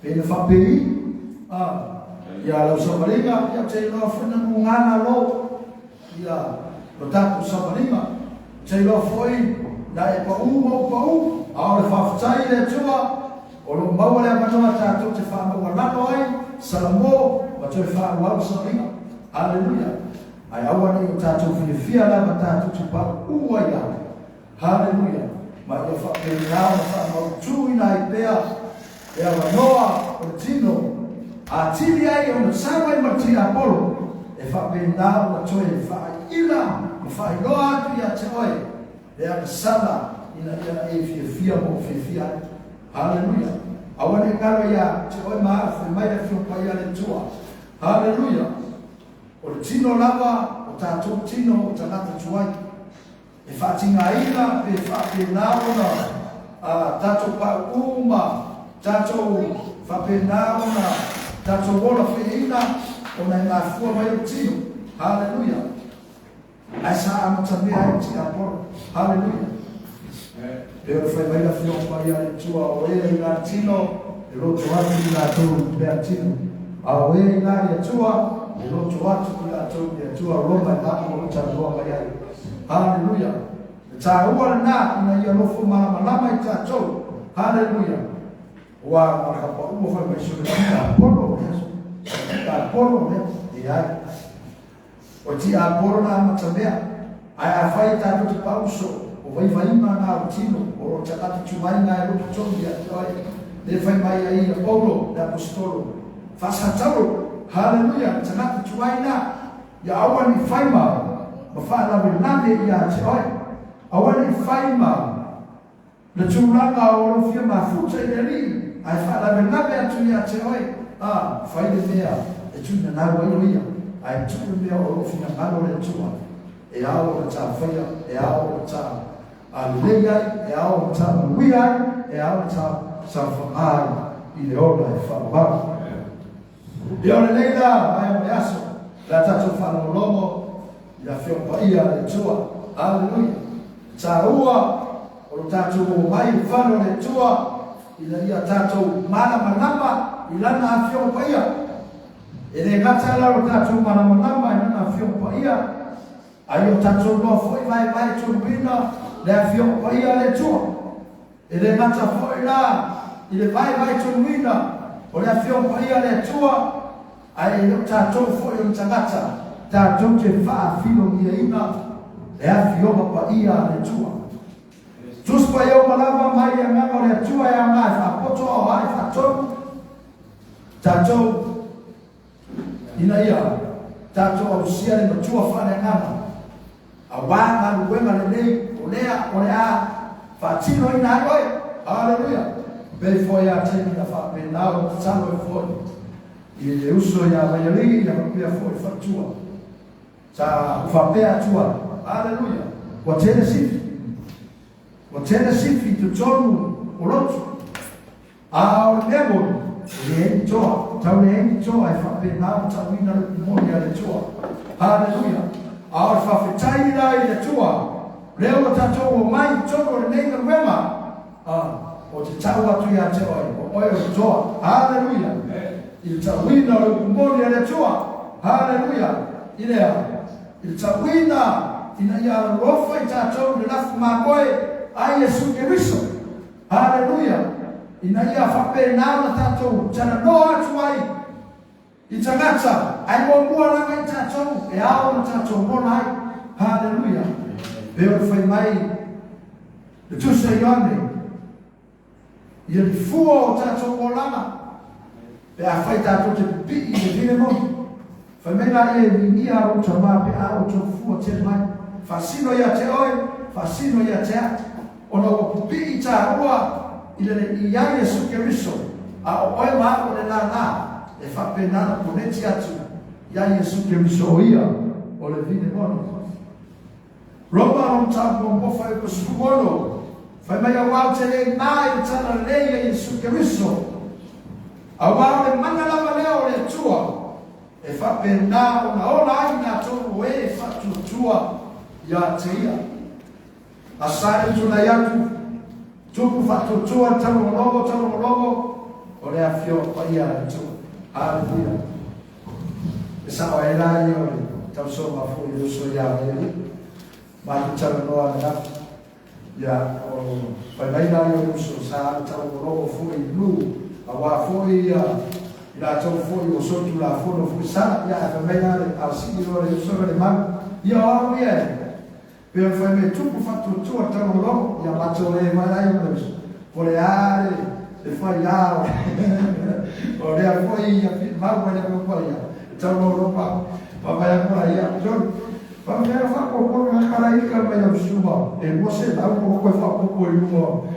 Pena whapei, ia lau samaringa, ia te loa whana mungana lo, ia lo tātou samaringa, te loa whoi, na e pau, aore whawhatai le tua, o lo maua lea manoa tātou te whanau lano ai, salamo, ma toi whanau samaringa, haleluia. Ai awa ni o tātou whiwhia lama tātou te pau ai au, haleluia. Ma ia whapei nao na whanau tūi nai pēa, e awa noa o tino, a tili ai o na sawai mati Apollo, e whapei nao na toi e whai ila, ma whai noa atu ia te oe, e ana sana ina ia e whiwhia mo whiwhia, haleluia. Awa ni karo ia te oe maa whi mai a whiwha ia le tua, haleluia. O le tino lava, o tātou tino, o tanata tuai, e whaatinga ina, e whapei nao na tātou pa uma, tātou whapenao na tātou wola whiina o nei ngā fua mai o tino. Hallelujah. Ai sa amatamea e ti Apollo. Hallelujah. E o whai mai la whio mai a tua o e i ngā tino e roto atu i ngā tōu mea tino. A o e i ngā ria tua e roto atu i ngā tōu mea tua roma i hapo o tātua mai ai. Hallelujah. E tā ua na ina ia lofo malama i tātou. Hallelujah. Wa marhaba umo fa mesho ka polo ne ai o ti a polo na matamea ai a fai ta tu pauso o vai ma na tino o chakati chumai na ro chombi a toi de fai mai ai a polo da apostolo fa satalo haleluya chakati chumai na ya awani fai ma fa la benade ya toi awani fai ma le chulanga o lo firma futa ideri ai fala benabe atu ia te oi fai de mea e tuna na wairoia ai tuna mea o fina malo le tua e ao ta faia e ao ta aleia e ao ta muia e ao ta safai i le ora e fala e ora leila ai o aso la tatu fala lomo ia fio paia le tua aleluia ta ua o tatu mai fala le tua ila ia tātou manama ilana afio paia e le gata laro tātou manama ilana afio paia ai o tātou loa foi vai turbina le afio paia le tua e le gata foi la i le vai turbina o le afio paia le tua ai o tātou foi o tagata tātou te whaafilo ia ina le afio paia le tua Tus pa yo malava mai ya ngamo le tua ya ngai fa poto o ai fa tato ina ia tato o sia le tua fa le ngamo awanga luenga le nei o lea fa tino ina oi haleluya be foi a temi da fa penao salo foi e le uso ya vai ali ya pia foi fa tua sa fa pe tua haleluya o tele si o tēnā siwhi tu tonu o rotu. A o lebo, le eni toa, tau le eni toa e whapena o tau ina le kumoni a le toa. Hallelujah. A o whawhetai rai le toa, leo o tatou o mai tonu le neina wema. O te tau atu ia te oi, o oi o toa. Hallelujah. I tau ina le kumoni a le toa. Hallelujah. I lea, i tau ina, ina ia rofa i tatou le lafu makoe, ai Yesu Keriso. Haleluya. Ina ia whape nao na tātou tana noa atu ai i tangata ai mo mua langa i tātou e ao na tātou mona ai. Haleluya. Peo le whai mai le tusa i ane ia li fua o tātou mo langa pe a whai tātou te pi i le vile mo whai mena ia vinia o ta mā pe a o tō fua te mai whasino ia te oi whasino ia te atu ona o pupi i tā ua i le i a Yesu Keriso a o oe maa o le nana e whapenana poneti atu i a Yesu Keriso o ia o le vine mono. Roma o tā pompofa e kusukumono whai mai a wau te le nā i tana lei a Yesu Keriso a wau le mana lava leo le tua e whapena o na ola ai nā tōru e whatutua i a te ia. Asai tuna yatu tupu fatutua tano logo o le afio pa ia tu. Haleluya. Sa o ela yo tau so ma fu yo so ya ni. Ma tu cha no ana ya o pa mai na yo so sa tau ro fu i lu. Awa fu ia la tau fu yo so tu la fu no fu sa ya pa mai na al si yo le so le man. Ya o ia. Pero foi me tu fatto tu a tau ro ya ma to le mai na yo. Por ale le fai la. O le foi ya ma wa le ko ya. Tau ro pa vai por aí a John vamos ver fa ko na carai ka vai ao suba e você dá um pouco fa ko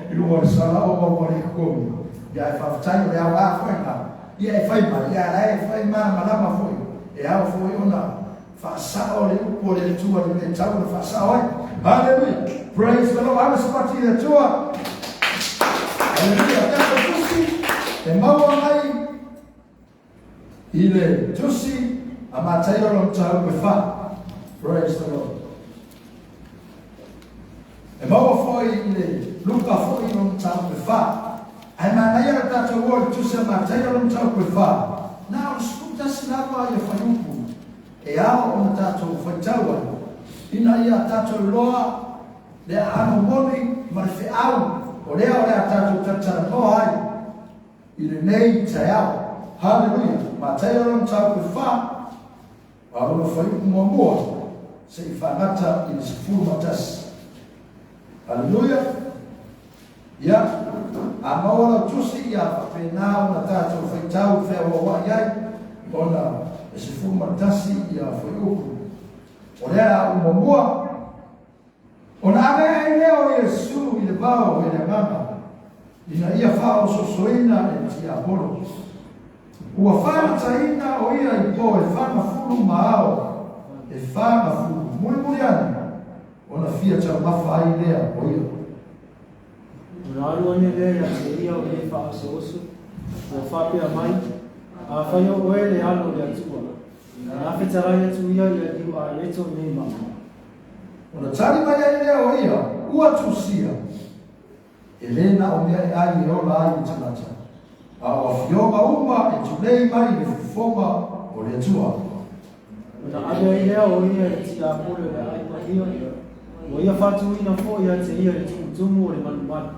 e o sala o mo ko ya fa tai ya wa foi lá e aí foi mal ya aí foi mal mas foi e ao foi ona fa sa o le por ele tua de tau fa sa oi hallelujah praise the Lord vamos partir da tua hallelujah tá tudo e mau ai ile tusi amatayo lo tau fa praise the Lord e mau foi ile luka foi lo tau fa ai manaya ta to wo tusi amatayo lo tau fa na escuta sinapa ya fayuku e ao on ta to fa tawa ina ia ta to loa le anu moni marfe au o le ta to tata no ai ile nei tayao hallelujah Mateo lo tau fa Walo foi kumwambua seifanata ilisifuru matasi. Haleluya. Ya amaola tusi ya penao na tatu faitau fewa wayai ona isifuru matasi ya fuyuku. Olea umwambua ona ame leo Yesu ile bao ile mama ina ia fao sosoina eti apolo. Uafana taina o ia ipo e fana fulu maao e fana fulu muriani ona fia cha mafai lea o ia Unarua lea ya seria o le fa soso o fa pe mai a fa yo o ele alo le atua na fetara ya tu ia le diu a leto ni mama ona tali mai lea o ia ua tusia Elena o mea ai o la ai tanata a fioga uma e tulei mai le fonga o le tua. Na ada ile o ia ti a pole le ai pa ia. O ia fatu ina fo ia te ia le tumu o le manuman.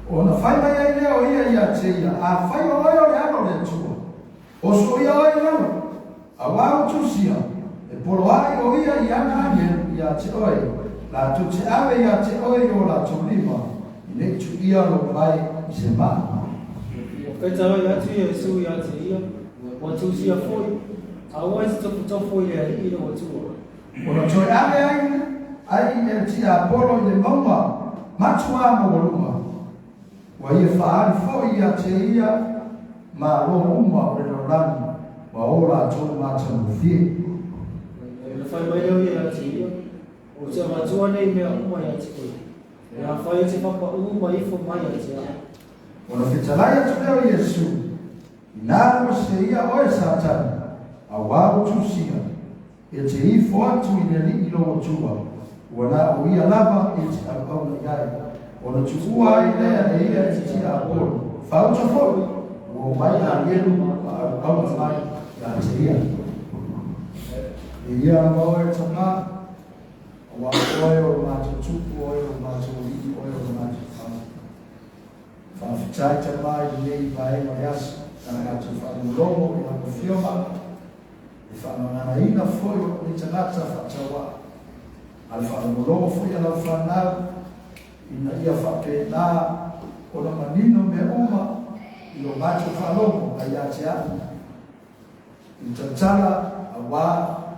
O na fai mai ile o ia te ia a fai o le ano le tua. O so ia o ia a wau tusia e polo ai o ia na ia te oi. La tu te ave ia te oi o la tulima. Ile tu ia lo mai se ma Petara ya tu Yesu ya te ia o tu sia foi a wais to foi le ile o tu o no toi ai e ti apolo le mama matua mo luma wa ia fa foi ya te ia ma lo uma o le ran wa ora to ma te mufi le fa mai o ia te ia o te matua nei me uma ya te ya fa ia te fa uma i fo mai ya te Ona fitalaya tuleo Yesu inalo seria oe satani awao tusia ete ifo atu ineli ilo otua wana uia lava ete akauna yai ona chukua ilea e ia eti apolo fauta fo o mai a yelu akauna mai ya teria ia maoe tama wa oe o mato chupu oe o mato li oe o mato Fitai te mai nei vai marias na tu fa no lomo e na fioma e fa na ina foi o ni tangata fa tawa al fa no lomo foi ala fa na ina ia fa pe na o na manino me uma i lo macho fa lomo ai a tia in tantala awa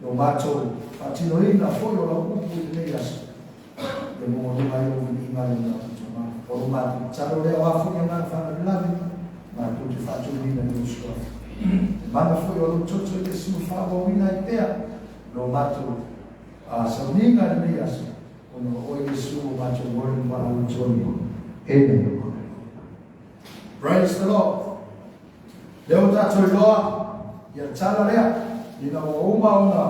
lo macho fa tino ina foi o la upu nei as de mo ni mai o ni mai na o ma tsaro le wa fu na fa na lavi ma tu ti fa tu ni na ni so ma na fu o tutto che si fa o ina idea lo ma tu a soninga ni as ono o Yesu ma tu mo ni ma lu joni amen praise the Lord leo ta tu lo ya tsala le ina o uma ona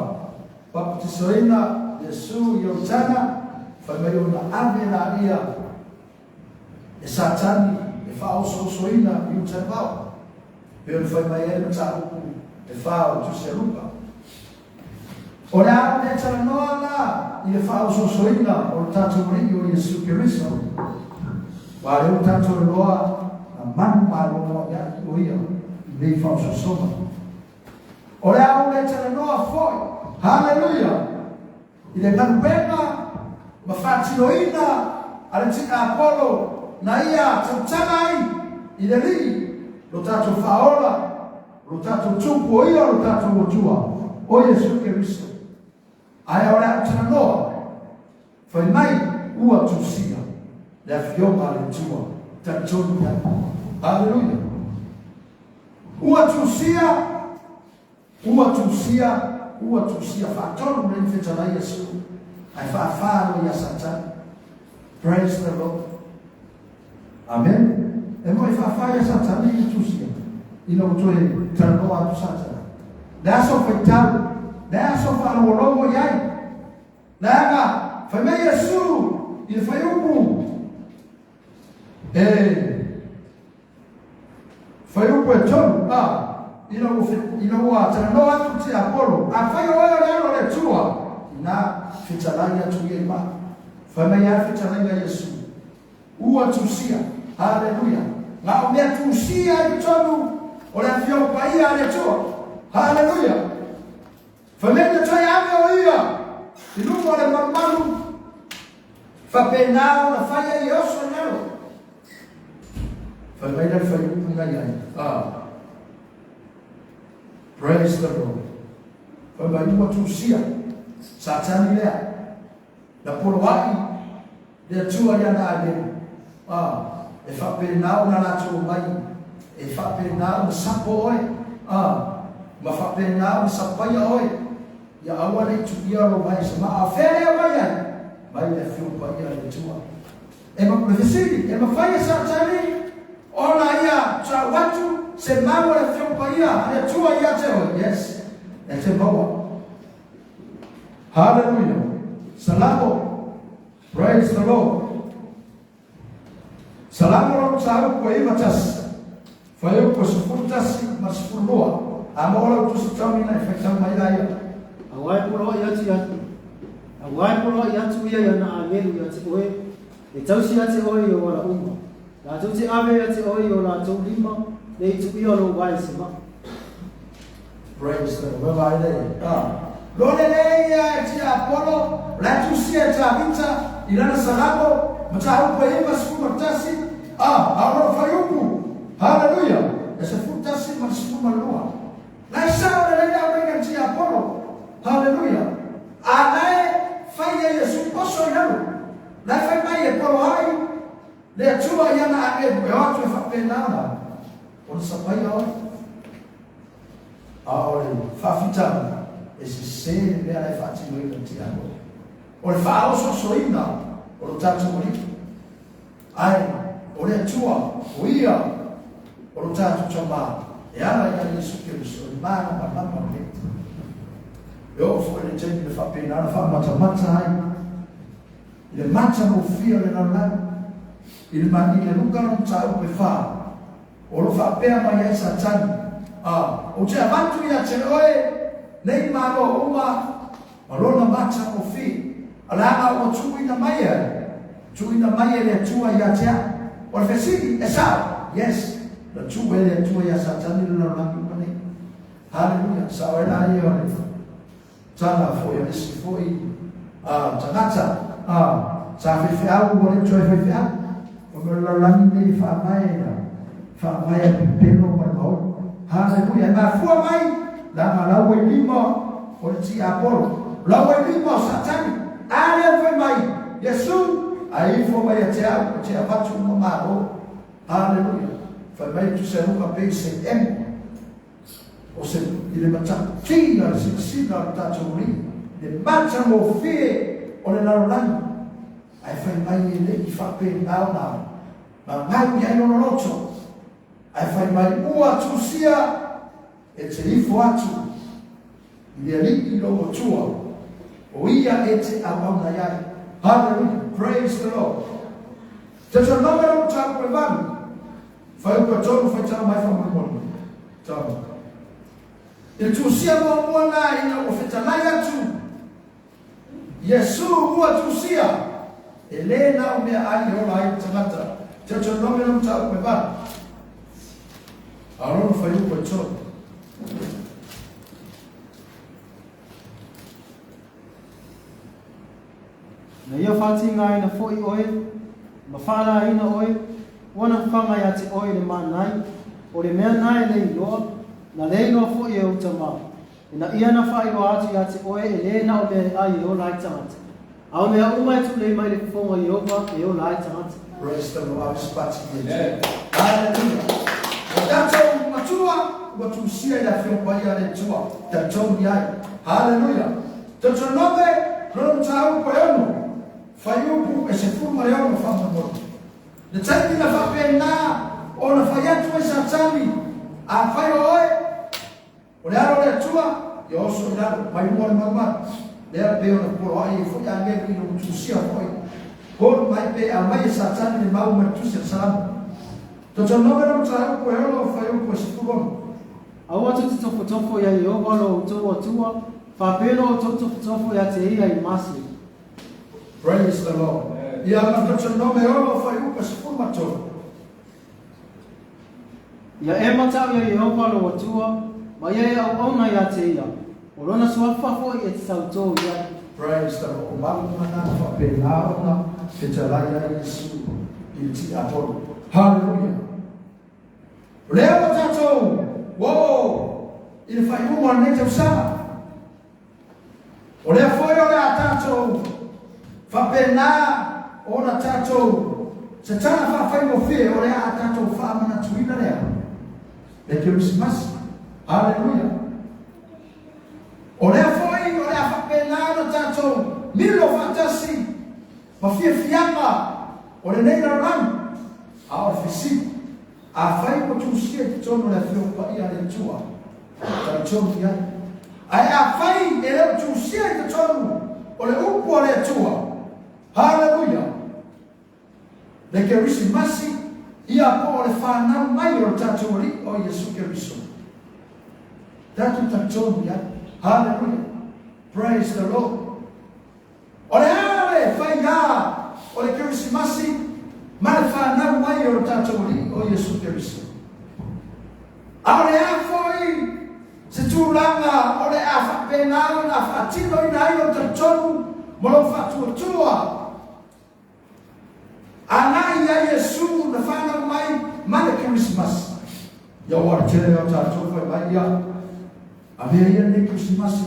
baptisoina Yesu yo tsana fa me ona ave na ia e satani e fao sosoina i utavao. Pe fai mai e mataku e fao tu se lupa. Ora ne tala noa i le fao sosoina o tatu ringi o Yesu Kiristo. Wa le tatu loa na manu lo ya o ia le fao sosoma. Ora ne tala noa foi. Hallelujah. I le manuena mafatinoina ale tika Apolo na ia tsagai i le li lo tatu faola lo tatu tupu o ia lo tatu otua o Yesu Kiristo. Ai ora tana noa fai mai ua tusia le afiopa le tua tatonu ya. Hallelujah. Ua tusia fatonu le fetala Yesu ai fa ya Satan. Praise the Lord. Amen. E moi fa ya Satan i tusia ina utoe tana noa tu Satan. Daso fetala Nessa falou logo yai. Naga, foi meio Yesu, ele foi foi o petron, ino atano atu ti Apolo. Afai oyo lelo le tua. Na fitalanya tu yema. Foi meio fitalanya Yesu. Ua tusia. Hallelujah. Na omia tusia itonu. Ora fio paia le tua. Hallelujah. Família trai ame oia. E não pode mamalo. Fa penal na faia e osso nelo. Família foi ngai. Praise the Lord. Família uma tusia. Satan ile. Na porwai. De tua ya na ade. E fa penal na latu mai. E fa penal na sapo oi. Ma fa penal na sapaya oi. Ya awal itu dia robai sama afere awalnya, baik dah film bayar itu. Emang profesi, emang fanya satani. Orang ya cawatu semua dah film bayar, ada cua ya cewek, yes, itu bawa. Hallelujah, selamat, praise the Lord. Selamat orang cakap kau batas, fayu kau sepulutas masuk dua. Amal itu secara efektif bayar. Awai puro yatu ya na agelu yatu oe e tausi yatu oe yo wala uma la tausi ave yatu oe yo la tau lima le tu yo lo wai sima. Praise the Lord. Lole le ya ti Apolo la tusi ya vita ilana salamo mtahu kwa hima siku matasi alo fayuku. Hallelujah. Esa futasi masiku malua la sawa le ya wenga ti Apolo. Hallelujah. Anaye fanya Yesu poso nalo. Na fanya Apolo hai. Le tua yana age watu fapenana. Unsapaya oi. Fafita. Esse ser ele é fácil de entender. O falo soina. O tatu muri. Ai, o le tua, o ia. O tatu chama. E ana ya Yesu Kristo, mana mama. Eu fui ele tinha de fazer nada, fazer mata aí. Ele mata no fio ele não lá. Ele nunca não sabe o que faz. O lo fa pena mas é Satan. O dia bantu ya cheroe nem malo uma. Alona mata no fio. Alama o chui na maia. Chui na maia ele tua ya tia. O fesi é sal. Yes. La chui ele tua ya Satan ele não lá que nem. Hallelujah. Sawa na hiyo. Sana foi esse foi tangata sa fifiau boleh cuai fifiau kalau lagi ni fa mai pelo mau haleluya ma fu mai la malawe limo o ti Apolo lawe limo Satan ale foi mai Yesu aí foi mai até batu no maro haleluya foi mai tu se nunca pense ou seja, ele macam tinha sila taturi, ele macam ofi oleh lalu, ai fai mai ele ifape na, mangai dia no locho, ai fai mai ua tusia, ete ifo atu, ele ali lo tua, o ia ete abam na yai, hallelujah, praise the Lord. Jadi nama orang cakap levan, Fai o tonu fai tau mai fa mo. Tau. Il tu sia mo na ina o feta mai atu. Yesu mua tu sia. Elena o mea ai o lai tangata. Te o nome no tau pe ba. Arono fai o tonu. Na ia whati ngai na fo i oe, ma whana ina oe, wana whanga ia te oe le mānai, o le mea nai le iloa, na le iloa fo i e uta mā. Ina ia na wha iloa atu ia te oe e le na o mea ai i o lai tangata. Au mea umai tu le mai le whonga i opa e o lai tangata. Praise the Lord, spati ye. Hallelujah. Tato matua, watu sia ila fiompa ia le tua, tato ni ai. Hallelujah. Tato nove, rono tau kwa yono. Faiupu e se fuma leo no fama mo. Le tsaiti na fape na o na faiatu e sa tsami a fai oe. O le aro le tua yo so ina mai mo le mama. Le a pe o na poro ai fo ya nge ki no tusia foi. Por mai pe a mai sa tsami le mau ma tusia salam. To no me no tsa ko e o faiupu e se fuma. Au atu te tofo ia i o walo utoa tua, whapeno o tofo ia te ia I masi. Praise the Lord. Ia matoto nome o fai upa se fumato. Ia e matau ia I o walo atua, ma ia e au ona ia te ia. O rona suafa fo I e te sautou ia. Praise the Lord. Mamu mana fa pe naona te talaya Yesu I ti apolo. Hallelujah. Leo matato. Wow. Il fai uma ne te usama. O leo foi o le atato. Fapena ona tato se tana fa fai mo fie o le a tato fa mana tuina le le Christmas. Hallelujah. O le foi o le fapena ona tato milo fantasi ma fie fianga o le nei na ran a ofisi a fai ko tu sie tono le fio pa ia le tua ta tono ia ai a fai e le tu sie tono o le upo le tua. Hallelujah. Le Christmas ia po le fa na mai o tato ri o Yesu Kristo. Tato tato ia. Hallelujah. Praise the Lord. Ole ale fa ia o le Christmas ma le fa na mai o tato ri o Yesu Kristo. Ale a foi se tu langa ole a fa penalo na fa tino ina o tato mo lo fa tua. Anai ya Yesu na fana mai mana Christmas. Ya war tere o tato foi mai ya. Averia ne Christmas.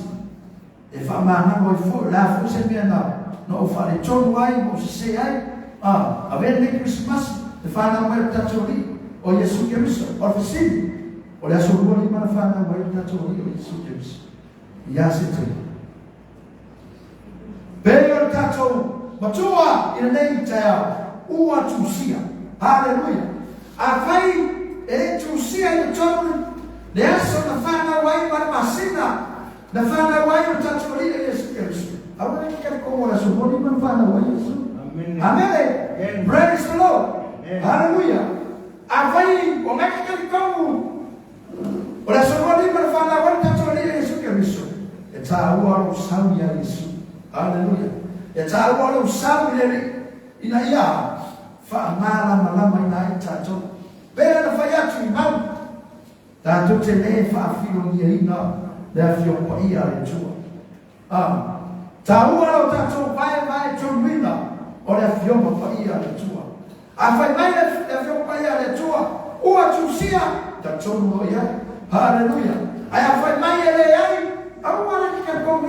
E fa mana mo fo la fo se na no fa le ton mai mo se ai. Averia ne Christmas. E fana mai tato ri o Yesu Cristo. O fisi. O la so ri mana fana mai tato ri o Yesu Cristo. Ya se te. Pero tato matua ina nei taya. Ua tusia. Hallelujah. Afai e tusia I tono. Le aso na fana wai para masina. Na fana wai o tatori e Yesu Kristo. Awana kika ko wala so boni man fana wai Yesu. Amen. Amen. Praise the Lord. Hallelujah. Afai o makika ko. Wala so boni man fana wai tatori e Yesu Kristo. E taua o sawi ya Yesu. Hallelujah. E taua o sawi le ina ia fa mala malama ina tato bela na fayatu imam tato tele fa filo ni ina la fio pa ia le tua taua o tato vai chomina o la fio pa ia le tua a fai mai la fio pa ia le tua o tusia tato no ia hallelujah ai fai mai ele ai au wala ki ka ko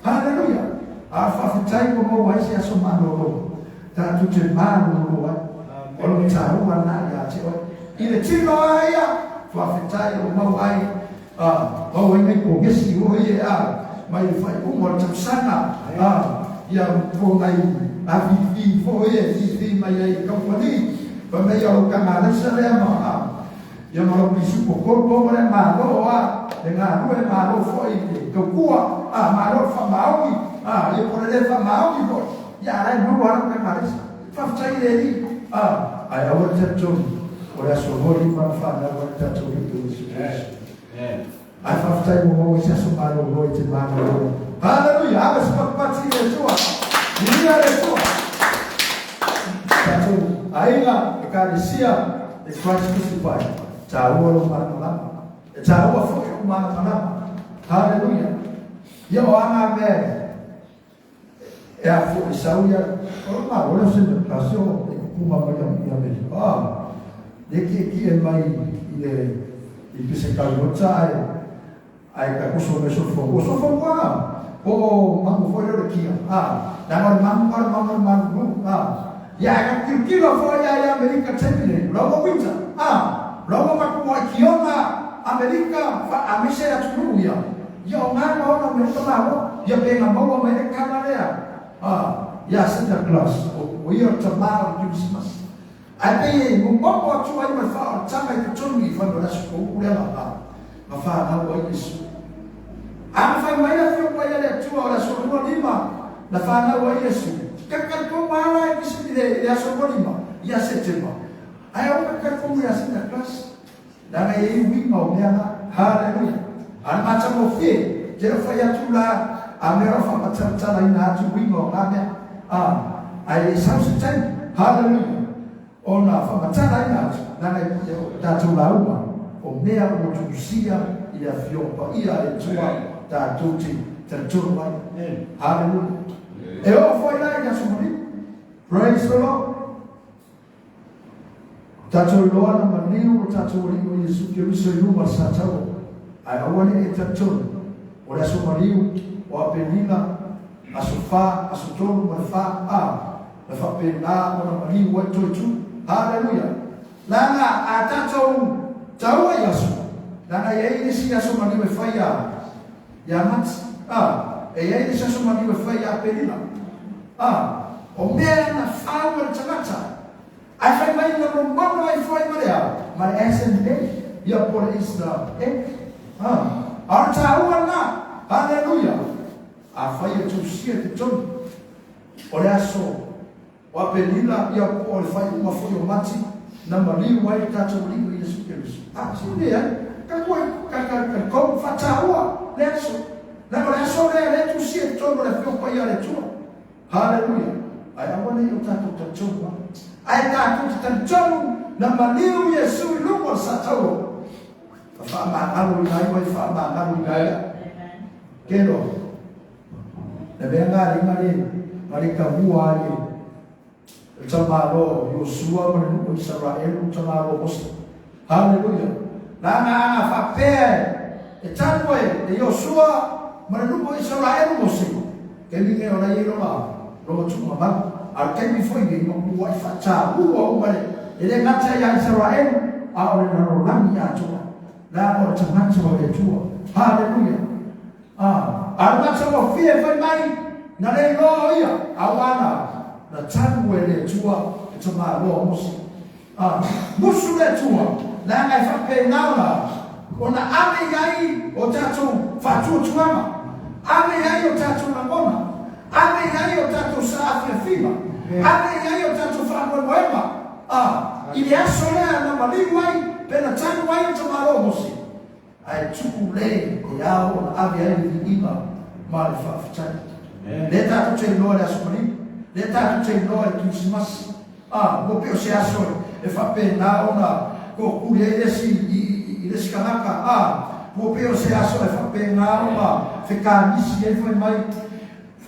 hallelujah a fa fitai ko mo wai sia so manolo tato te manu wa o lo taru na ya te o ile tino ia fa fitai o mo ai o ngai ko gesi o ia mai fai o mo tsana ia po ngai a vi fo ia vi mai ai ka poni pa me o ka na se le ma ia mo bisu ko ko mo le ma lo wa de nga ru e ma lo fo i ko kua ma lo fa maui ia po le fa maui ko ya ai no wa ka maris fa chai le ai awar tato ora sovori manfana wa tatu Yesu Kristo. Afafutai mo wa Yesu bado ngo ite bado. Haleluya. Hapa sipapati Yesu. Ni Yesu. Tatu aina ekalisia Christ crucified. Tawo mara. Tawo fuku mara. Haleluya. Yo ana be. Ya fu Isauya. Wala sema pasio kuma moja ya mbele. Deki mai ile ipise kalota ai ka kusome sofo o mangu foi ore kia na mangu ya ka kilo foi ya Amerika temile logo winter logo makubwa kiona Amerika fa amisha ya tunuya yo ngana ona Amerika maho ya penga mawa Amerika malea ya Santa Claus o yo tomorrow Christmas ati mumbo tu ai mafa tama kitoni fa ndo nasiko kulela mafa na wa Yesu afa maya fio kwa yale tu wala sokoni lima na fa na wa Yesu kakal ko mala kisidi ya sokoni lima ya September ayo kakal ko ya Santa Claus na yeye wima umeana haleluya anamacha mofie jero fa ya tula amera fa matata ina atu wima ngame ai substitute haleluya ona fa matata ina na tatu lauma omea kutusia ya fiomba ia etua tatuti tanturwa haleluya eo foi lá ya sumuri praise the Lord tatu loa na maniu tatu limu Yesu Kristo yuma satao ayawane etatu ora sumariu wa penina asufa asutolu mafa na fa pena ona maniu watu tu haleluya lana atatu tawa Yesu lana yeye si Yesu maniu faya ya mat yeye si Yesu maniu faya penina omea na fawa chamata ai fai mai na romano ai fai maria mas essa é e a por isso arta uana haleluya a fai tu sia de ton olha só o apelila e a por fai uma foi o mati na mali vai tatu lingo Yesu Kristo sim é como fataua leso na olha só le tu sia ton le fio pai ale tu haleluya ai awana eu tatu tatu ai tatu tatu na maliu Yesu lumo satao fa ma alu nai vai fa ma alu nai kelo na benga mari ka buai chamalo Yosua manu Israel chamalo Musa haleluya na fa pe tanwe de Yosua manu Israel Musa kemi ora yero lo chuma ba Arkemi foi de uma boa facha, ele ngata ya Israel, au na rolami ya toa, na o tamancho wa tua, haleluya. Armacha wa fie foi mai, na le loia, awana, na tangu ele tua, tuma lo musi. Musu le tua, na ngai fa pe naula, ona ame yai o tatu fatu tuama, ame yai o tatu na ngoma. Ame yayo tatu safi fima. Ame yayo tatu famwe mwema. Ili asolea na maliwai pena tanu wai tomaro mosi. Ai chukule yao na ame yayo ima marifa fitani. Leta tu chendoa asumani. Leta tu chendoa Christmas. Mopeo se asole e fa pena ona kokule ilesi kanaka. Mopeo se asole fa pena ona fekanisi ele foi mai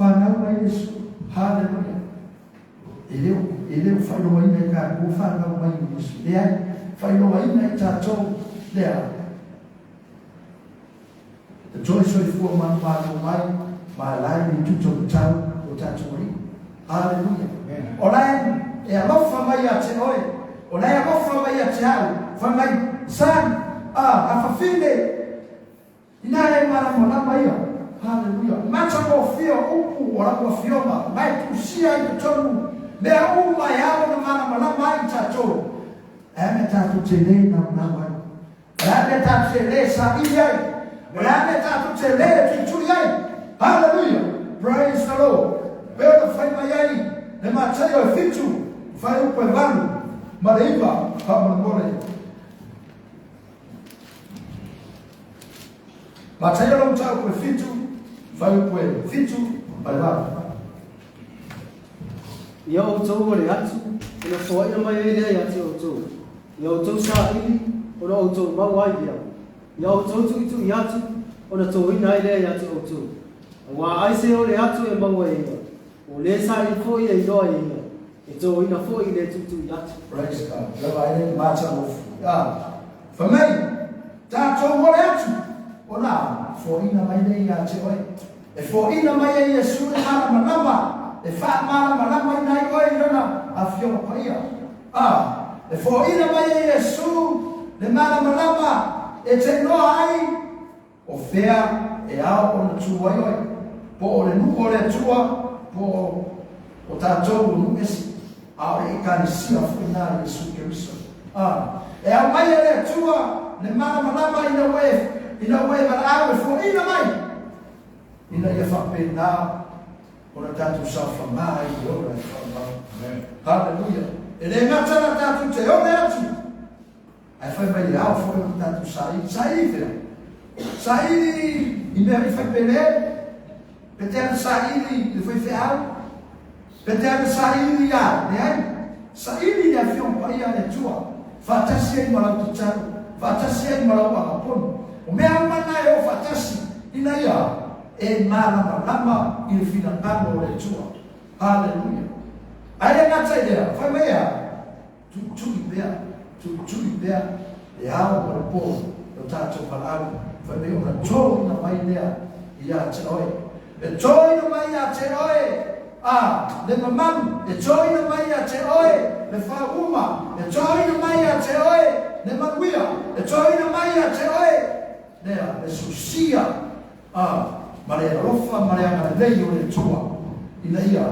fanau mai Yesu haleluya ele fai no ina ka ku fanau mai Yesu ele fai no ina tato there the joy so for man mai lai ni tuto tau o tato ri haleluya olai e a lofa mai ate oi olai a lofa mai ate au fa mai san a fa fine ina mara mona mai haleluya macha kofia upu wala kofia mai kusia itonu me uma yao na mana mai tato ame tatu tele na mama ame tatu tele sabia ame tatu tele tutuyai haleluya praise the Lord bela fai mai ne machayo fitu fai upevano mareiva kama ngore Mataya long tau ko fitu, fai ko fitu, balwa. Ia o tau o le atu, ina fo ina mai ele ia te o tau. Ia o tau sa ili, o na o tau mau ai ia. Ia o tau tu itu ia atu, o na tau ina ele ia te o tau. Wa ai se o le atu e mau ai ia. O le sa i fo ia i loa ia. E tau ina fo i le tutu ia atu. Praise God. Lava ele mata o. For me, tātou mo le atu. O na, fo ina mai le ia te oi. E fo ina mai e Yesu e hana manama. E wha mana manama i nai oi rana a fio paia. E fo ina mai e Yesu le mana manama e te noa ai o fea e ao o na tua oi. Po o le nuko le tua, po o tātou o nukesi. A o e ikanisia fo ina Yesu Keriso. E au mai e le tua le mana manama ina ue mana au e fo ina mai. Ina ia whapena o na tātou sa whamai i ora e whamai. Hallelujah. E le ngata na tātou te o le atu. Ai whai mai au fo e tātou sai vea. Sai i mea i whapene. Petea sai i le whai wheau. Petea sai i a. Ne ai. Sai i a whiong pai a le tua. Whatasi ai marau tu taro. Whatasi ai marau a haponu. O mea umana e o whatasi. Ina ia. E mana lama i le finangano o le tua. Hallelujah. Ai ngata idea. Whai mea. Tui bea. E ao o le pō. O tātou parau. Whai mea o na tō ina mai lea. I a te oe. E tō ina mai a te oe. Le mamamu. E tō ina mai a te oe. Le whauma. E tō ina mai a te oe. Le manuia. E tō ina mai a te oe. Lea. Le susia. Mare rofa mare ana lei o le tua. Ina ia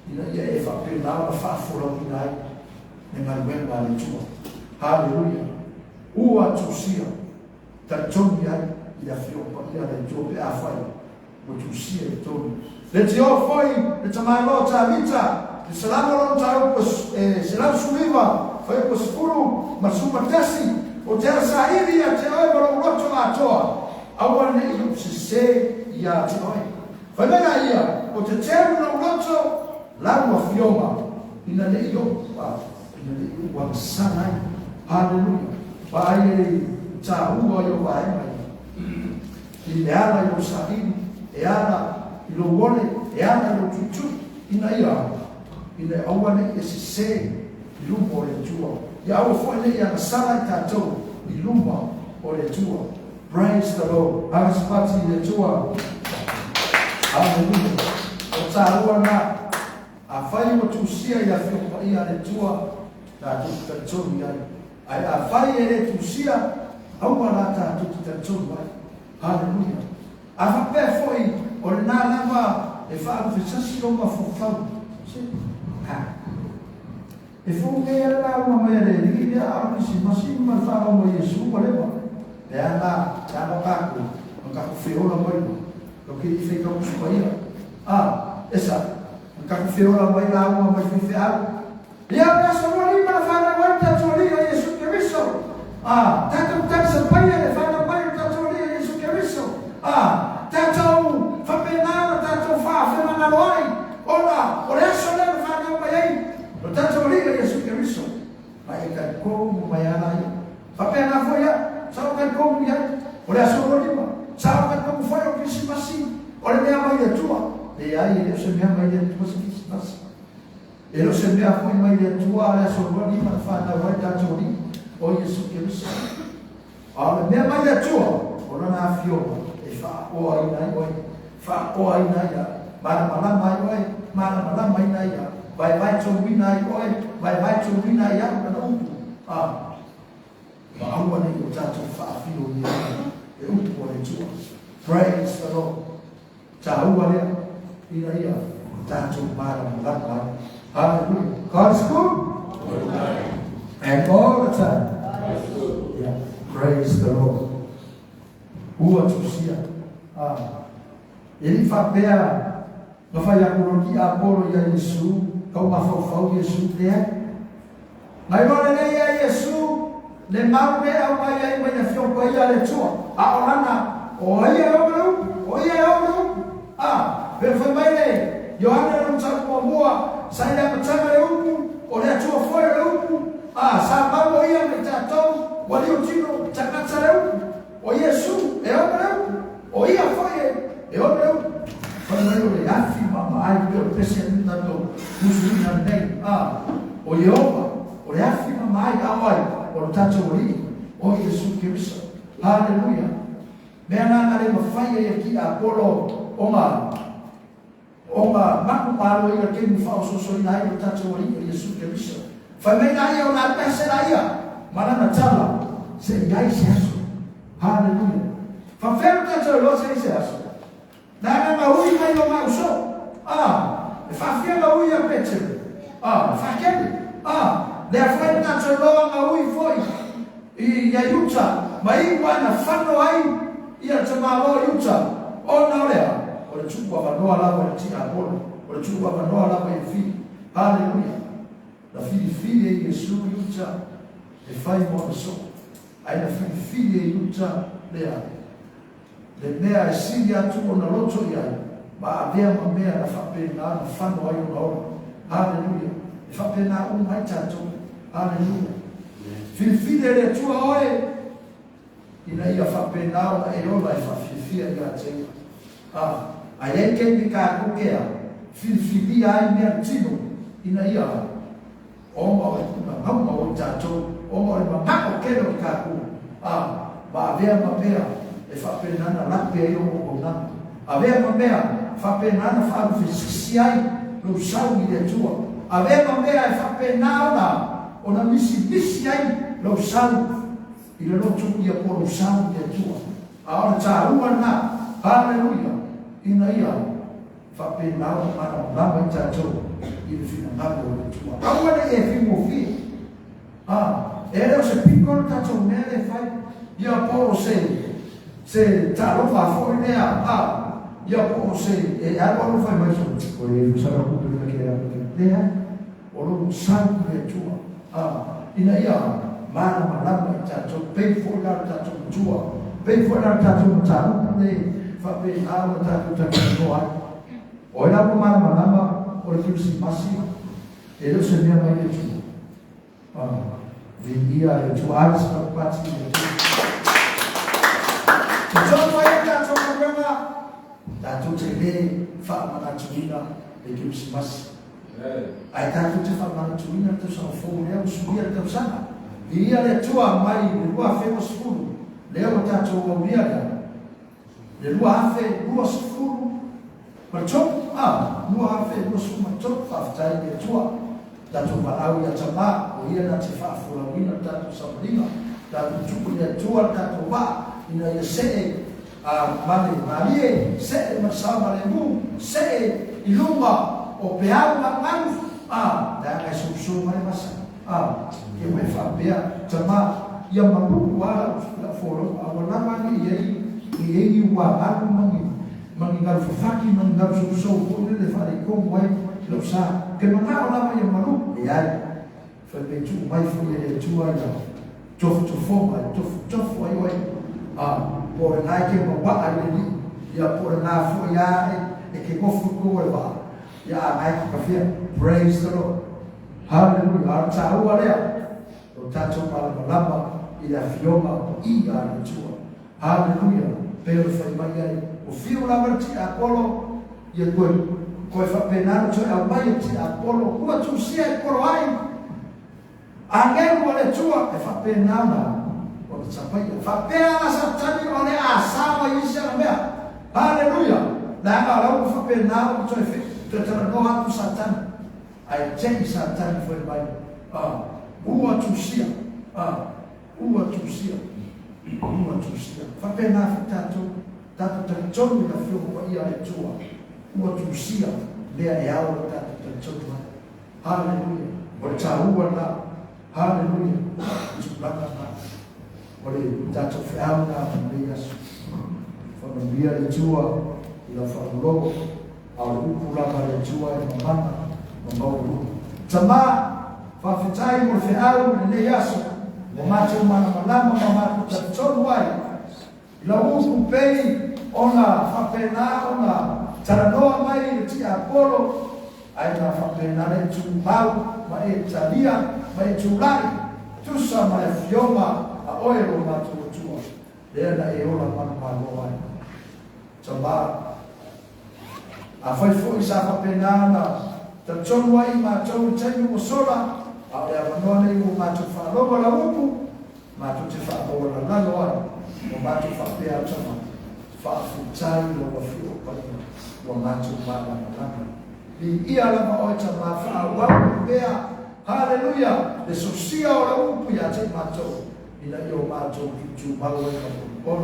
e whapena na whafura o inai. Ne maruenga le tua. Hallelujah. Ua tusia. Tatomi ai i a whiopa i a le tua pe a whai. O tusia i tonu. Le te o foi, le tamalo ta vita. Le salamo ta upo selam suliva. Foi upo sifuru masuma tasi. O te asa iri a te oi maro roto a toa. Awa ne i se ia te oi. Whai mena ia, o te teru na uroto, lau a whioma. Ina ne i o, wa sanai. Hallelujah. Wa ai e ta ua i o wa e mai. I le ana i o sahini, e ana i lo wone, e ana i lo tutu. Ina ia, ina awa ne i se i lumba o le tua. Ia awa fo ne i ana sanai tātou i lumba o le tua. Praise the Lord. Haraspati le tua. Hallelujah. O tāua na. A whai o tūsia i a whiopa i a le tua. Tā tuki tatonu ai. Ai a whai e le tūsia. Aua la tā tuki tatonu ai. Hallelujah. A whapea foi o le nā lama e wha awhisasi o ma whawhau. E whonge e la ua mai le rigi lea au nisi masini ma wha o mo Yesu ma lewa. E ana, kako, ang kakufeola mo ito. Loki i fei kapu supaia. Esa, ang kakufeola mo ito ako may fifeal. Ia na sa wali na whana wanta tuwali a Yesu Keriso. Tatang sa paya na whana wanta tuwali a Yesu Keriso. Tatang whapenana, tatang whaafema na loai. Ola, o reso na whana mayay. O tatang wali a Yesu Keriso. Maikan ko, mayana yun. Whapena fo ya. Sao kan komu ya, oleh asoro lima. Sao kan komu foi o Krismasi, oleh mea mai le tua. E ai ele se mea mai le tua se Krismasi. Ele se mea foi mai le tua, oleh asoro lima fana vai ta tori. O Yesu Keriso. Oleh mea mai le tua, oleh na fio. E fa o ai nai oi, fa o ai nai ya. Mana mana mai oi, mana mana mai nai ya. Vai tori nai oi, vai tori nai ya na umpu. Aua nei o tātou whaafino ni e upu o le tua. Praise the Lord. Tā aua lea, ina ia, tātou mara mulata. Hallelujah. God is good. And all the time. Yeah. Praise the Lord. Ua tusia. Ele whapea, na whai akuroni a polo ia Yesu, kau mawhauwhau Yesu lea. Ngai rone nei a Yesu, le mau me au mai ai mai na whiopa ia le tua. A orana, oia eu pe foi mai le Yohana no tsapo moa sai da matanga le upu o le atua foi le upu sa pamo ia me tatou wali o tino takatsa le upu o Yesu e o ia foi e o le upu foi mai le afi mama ai pe o presidente do musulmana nei o Yehova o le afi mama ai awai o tatou wali o Yesu Kristo haleluya mena ale mafai ia ki Apolo Oma maku paro ia ke mu fa so so ina i tatou wali o Yesu Kristo fa me na ia ona pese na ia mana na tala se ia se aso haleluya fa fer tatou lo se aso na ma ui mai o ma so fa fer ma ui a pete fa kele le fa tatou lo ma ui foi i ia yuta mai wana fano ai ia tama lo yuta ona lea o le tuku avanoa lava le tia Apolo o le tuku avanoa lava e fi haleluya la filifili e Yesu yuta e fai mo so ai la filifili e yuta lea le mea e sili atu o na loto ia ma avea ma mea na whapena na whano ai o na ora haleluya e whapena o mai tatou haleluya filifili e le tua oe ina ia whapena o na e ola e whafifia ia te ai ke ni ka ko ke filifili ai me tino ina ia o mo na mo o tatou o mo ma ko ke no ka ku ba vea ma vea e fa pena na la pe o o na ave ma vea fa pena na fa fisisi ai no sau de tua ave ma vea e fa pena na o na misi ai no sau i le lotu ia po no sau de tua a ta rua na haleluya ina ia fa pena na na ba tatou i le fina na o tua awana e fi mo fi era se piccolo tatou mele fai ia po se talo fa foi nea ia po se e agora não fai mais o ele sabe o que ele quer o lo sangue de tua ina ia mana malama tatou pe foi lá tatou tua pe foi lá tatou tatou ne fa pe ala tatou ai olha para mana malama o que se passa ele se me vai de tua dia de tua arte para parte de John vai tatou programa tatou tele fa mana tuina e que se passa ai tatou te fa mana tuina te sa fogo leo subia te sana ia le tua mai lua fe sfuru leo tatou o biada le lua fe lua sfuru per ciò lua fe lua sfuru per ciò fa tai le tua tatou va ia tama o ia na te fa fora wina tatou sabrina tatou tuku le tua tatou va ina ia se mane marie se masama le mu se iluma o peau na manu da ai so mai masa que me fa bea tama ia mamu wa la foro awala mani ei wa aku mangi ngal faki mangi ngal so ko le fa ko mai lo sa que no na la ia mamu e ai fa be tu mai fo le tu ai tof fo mai tof ai por nai ke mo wa ai ni ya por na fo ya e ke ko fu ko ba ya ai ka fia praise the Lord haleluya tau alea o tatou malama i a fioma i a tua haleluya pero fai mai ai o fio la marti Apolo ia koe fa penano to a mai ti Apolo kua tu sia e koro ai angelu ale tua e fa penana o tsapai fa pena sa tani o le asama i sia na mea haleluya la ngala fa penano to e fe to tra no hatu satan ai change satan foi mai ua tusia fa pena tatou tatou na fio ko ia le tua ua tusia le e au tatou haleluya o taua na haleluya tsulaka na o le tatou fiau na mbias fa mbia le tua ila fa logo au kula le tua e mama Mamau tama fa fitai mo fe au le yaso o macho mana malama mama tatou wai la ufu pei ona fapena ona taranoa mai ti Apolo ai na fapena le tumbau mai talia mai tulai tusa mai fioma a oero matutua le na e ola mamaloa tamba a foi sa fapena na tachonu ai ma tau tenu mosola a le avanoa nei mo matu falogo la ufu matu te falogo la naloa mo matu fapea tama fa'afutai lo wafio pali wa matu mala malama ni ia lama o tama fa'awau bea haleluya le sosia o la upu ya te matu ila yo matu kitu mawe ka pon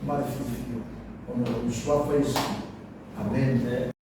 ma fifio ono uswa face amen.